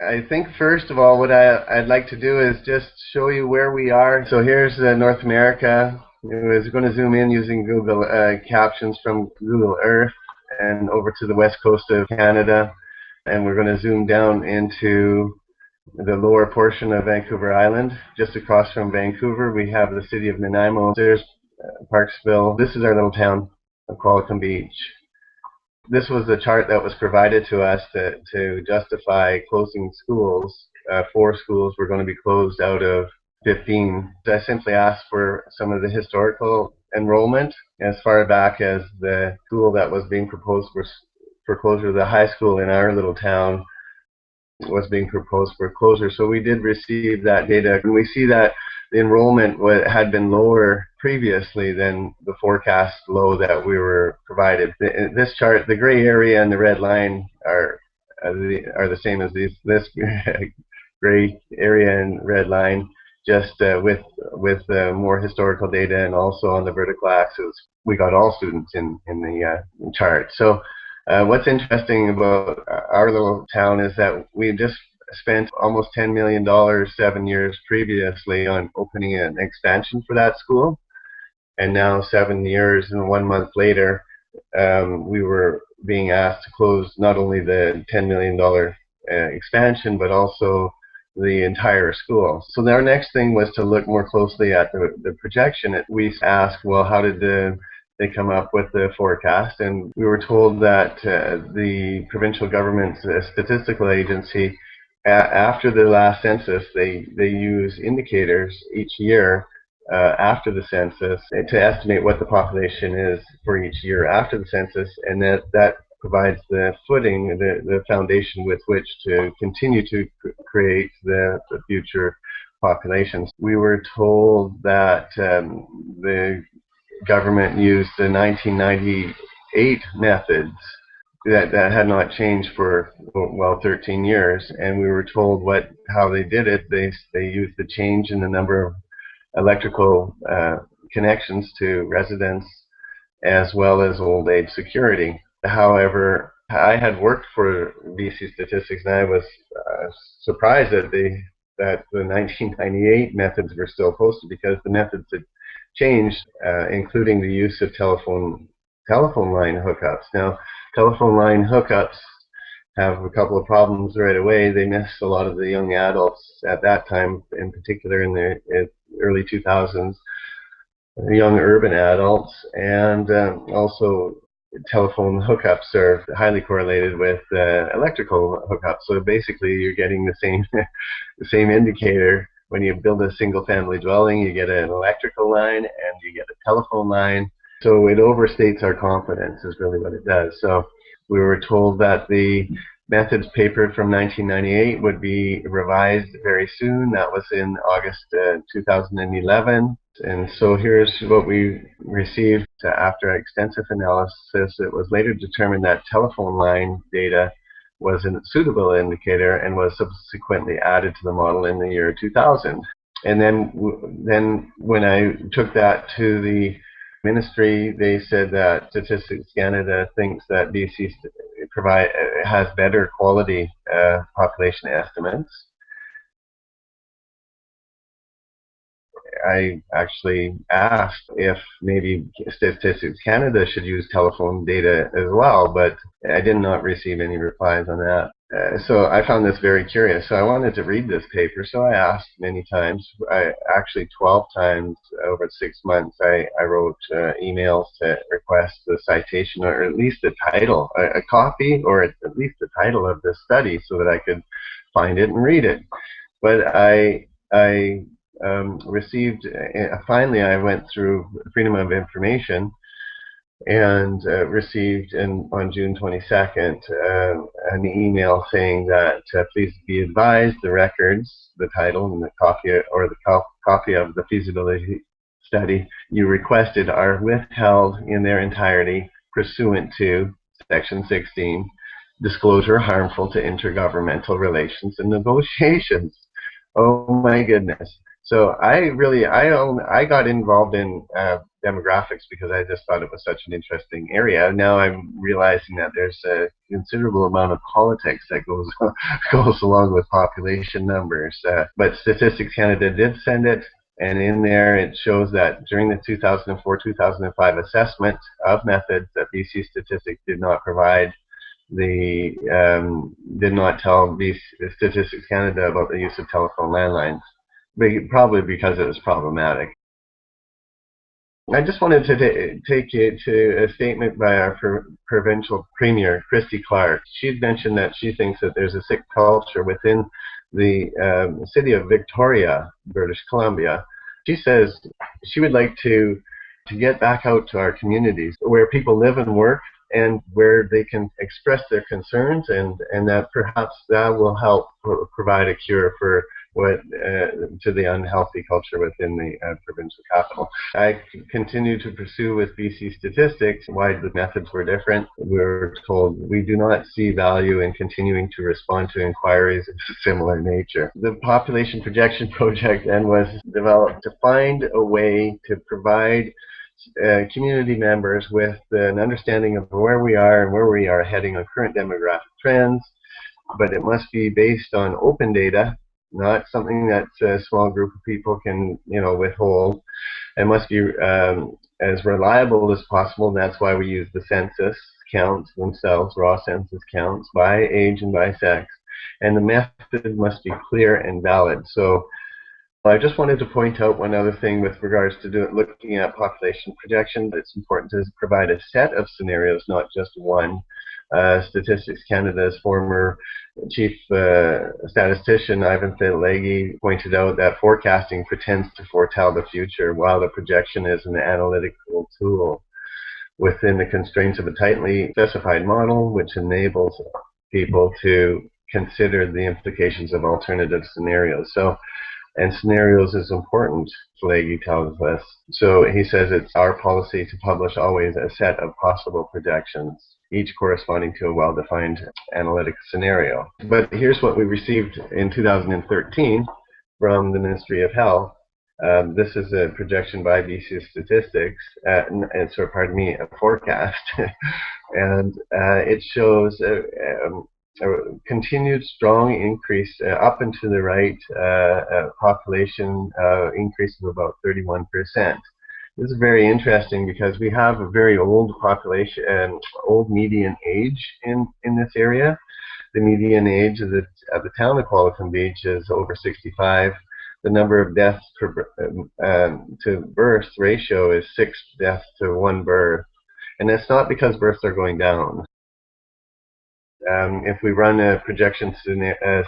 I think first of all, what I'd like to do is just show you where we are. So here's North America. I was going to zoom in using Google captions from Google Earth and over to the west coast of Canada. And we're going to zoom down into the lower portion of Vancouver Island. Just across from Vancouver, we have the city of Nanaimo. There's Parksville. This is our little town of Qualicum Beach. This was the chart that was provided to us to justify closing schools. 4 schools were going to be closed out of 15. I simply asked for some of the historical enrollment as far back as the school that was being proposed for closure. The high school in our little town was being proposed for closure. So we did receive that data, and we see that the enrollment had been lower previously than the forecast low that we were provided. This chart, the gray area and the red line are the same as this gray area and red line, just with more historical data, and also on the vertical axis we got all students in the chart. So what's interesting about our little town is that we just spent almost $10 million 7 years previously on opening an expansion for that school, and now 7 years and 1 month later, we were being asked to close not only the $10 million expansion, but also the entire school. So our next thing was to look more closely at the projection. We asked, well, how did they come up with the forecast? And we were told that the provincial government's Statistical Agency, after the last census, they use indicators each year after the census to estimate what the population is for each year after the census, and that provides the footing, the foundation with which to continue to create the future populations. We were told that the government used the 1998 methods that had not changed for, well, 13 years, and we were told how they did it. They used the change in the number of electrical connections to residents as well as old age security. However, I had worked for BC Statistics, and I was surprised that the 1998 methods were still posted, because the methods had changed, including the use of telephone line hookups. Now, telephone line hookups have a couple of problems right away. They miss a lot of the young adults at that time, in particular in the early 2000s, young urban adults, and also telephone hookups are highly correlated with electrical hookups. So basically, you're getting the same indicator. When you build a single-family dwelling, you get an electrical line and you get a telephone line. So it overstates our confidence is really what it does. So we were told that the methods paper from 1998 would be revised very soon. That was in August 2011. And so here's what we received after extensive analysis. It was later determined that telephone line data was a suitable indicator and was subsequently added to the model in the year 2000. And then when I took that to the ministry, they said that Statistics Canada thinks that BC has better quality population estimates. I actually asked if maybe Statistics Canada should use telephone data as well, but I did not receive any replies on that. So I found this very curious. So I wanted to read this paper, so I asked many times. Actually 12 times over 6 months, I wrote emails to request the citation, or at least the title, a copy, or at least the title of this study, so that I could find it and read it. But I received, finally I went through Freedom of Information and received on June 22nd an email saying that please be advised the records, the title, and the copy of the feasibility study you requested are withheld in their entirety pursuant to Section 16, disclosure harmful to intergovernmental relations and negotiations. Oh my goodness. So I got involved in demographics because I just thought it was such an interesting area. Now I'm realizing that there's a considerable amount of politics that goes goes along with population numbers. But Statistics Canada did send it, and in there it shows that during the 2004-2005 assessment of methods that BC Statistics did not provide, the did not tell Statistics Canada about the use of telephone landlines, probably because it was problematic. I just wanted to take you to a statement by our provincial premier, Christy Clark. She had mentioned that she thinks that there's a sick culture within the city of Victoria, British Columbia. She says she would like to get back out to our communities where people live and work, and where they can express their concerns, and that perhaps that will help provide a cure for what to the unhealthy culture within the provincial capital. I continued to pursue with BC Statistics why the methods were different. We were told we do not see value in continuing to respond to inquiries of a similar nature. The population projection project then was developed to find a way to provide community members with an understanding of where we are and where we are heading on current demographic trends, but it must be based on open data, not something that a small group of people can, withhold. It must be as reliable as possible, and that's why we use the census counts themselves, raw census counts, by age and by sex. And the method must be clear and valid. So I just wanted to point out one other thing with regards to looking at population projection. It's important to provide a set of scenarios, not just one. Statistics Canada's former chief statistician, Ivan Fitlegi, pointed out that forecasting pretends to foretell the future, while the projection is an analytical tool within the constraints of a tightly specified model, which enables people to consider the implications of alternative scenarios. And scenarios is important, Fitlegi tells us. So he says it's our policy to publish always a set of possible projections, each corresponding to a well-defined analytic scenario. But here's what we received in 2013 from the Ministry of Health. This is a projection by BC Statistics, a forecast, and it shows a continued strong increase up and to the right, population increase of about 31%. This is very interesting because we have a very old population, old median age in this area. The median age of the town of Qualicum Beach is over 65. The number of deaths to birth ratio is 6 deaths to 1 birth. And that's not because births are going down. If we run a projection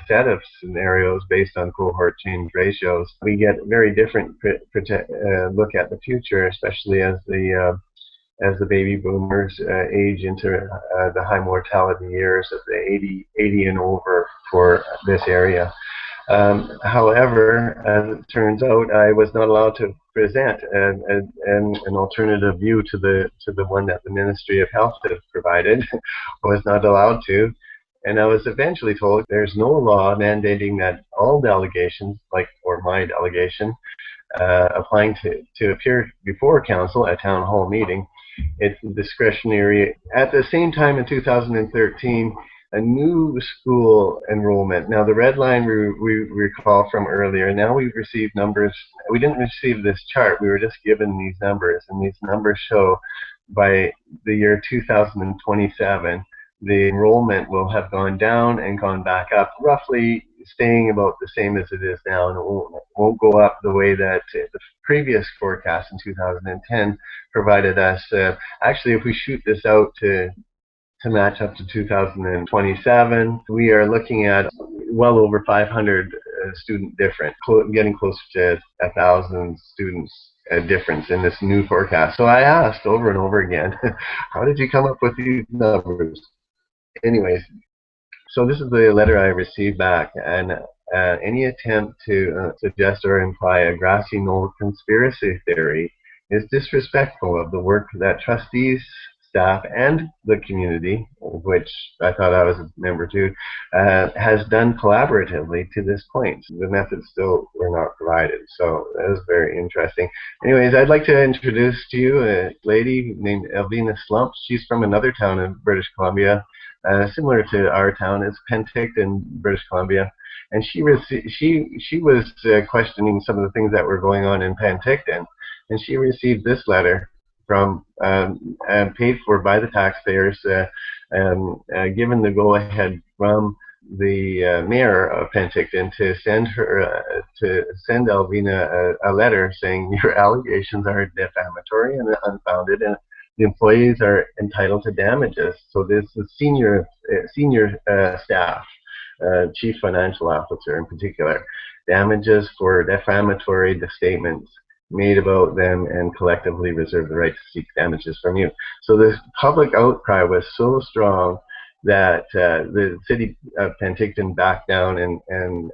set of scenarios based on cohort change ratios, we get very different look at the future, especially as the baby boomers age into the high mortality years of the 80 and over for this area. However, as it turns out, I was not allowed to present an alternative view to the one that the Ministry of Health has provided. I was not allowed to, and I was eventually told there's no law mandating that all delegations, or my delegation, applying to appear before council at town hall meeting. It's discretionary. At the same time, in 2013. A new school enrollment. Now the red line we recall from earlier, now we've received numbers. We didn't receive this chart, we were just given these numbers, and these numbers show by the year 2027 the enrollment will have gone down and gone back up, roughly staying about the same as it is now, and it won't go up the way that the previous forecast in 2010 provided us. Actually, if we shoot this out to match up to 2027, we are looking at well over 500 student difference, getting closer to 1,000 students difference in this new forecast. So I asked over and over again, how did you come up with these numbers? Anyways, so this is the letter I received back, and any attempt to suggest or imply a grassy knoll conspiracy theory is disrespectful of the work that trustees, staff and the community, which I thought I was a member too, has done collaboratively to this point. The methods still were not provided, so that was very interesting. Anyways, I'd like to introduce to you a lady named Elvina Slump. She's from another town in British Columbia, similar to our town. It's Penticton, British Columbia. And she was questioning some of the things that were going on in Penticton, and she received this letter from paid for by the taxpayers, given the go-ahead from the mayor of Penticton to send Elvina a letter saying your allegations are defamatory and unfounded, and the employees are entitled to damages. So this is senior staff. Chief Financial Officer in particular, damages for defamatory statements made about them and collectively reserve the right to seek damages from you. So this public outcry was so strong that the city of Penticton backed down, and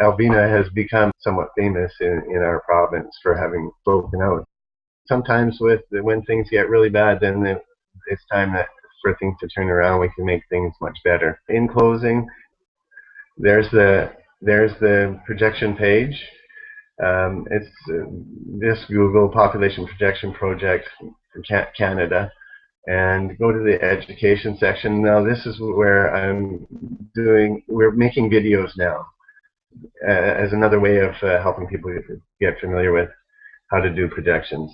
Elvina has become somewhat famous in our province for having spoken out. Sometimes when things get really bad, then it's time for things to turn around. We can make things much better. In closing, there's the projection page. It's this Google Population Projection Project for Canada, and go to the education section. Now this is where we're making videos now as another way of helping people get familiar with how to do projections.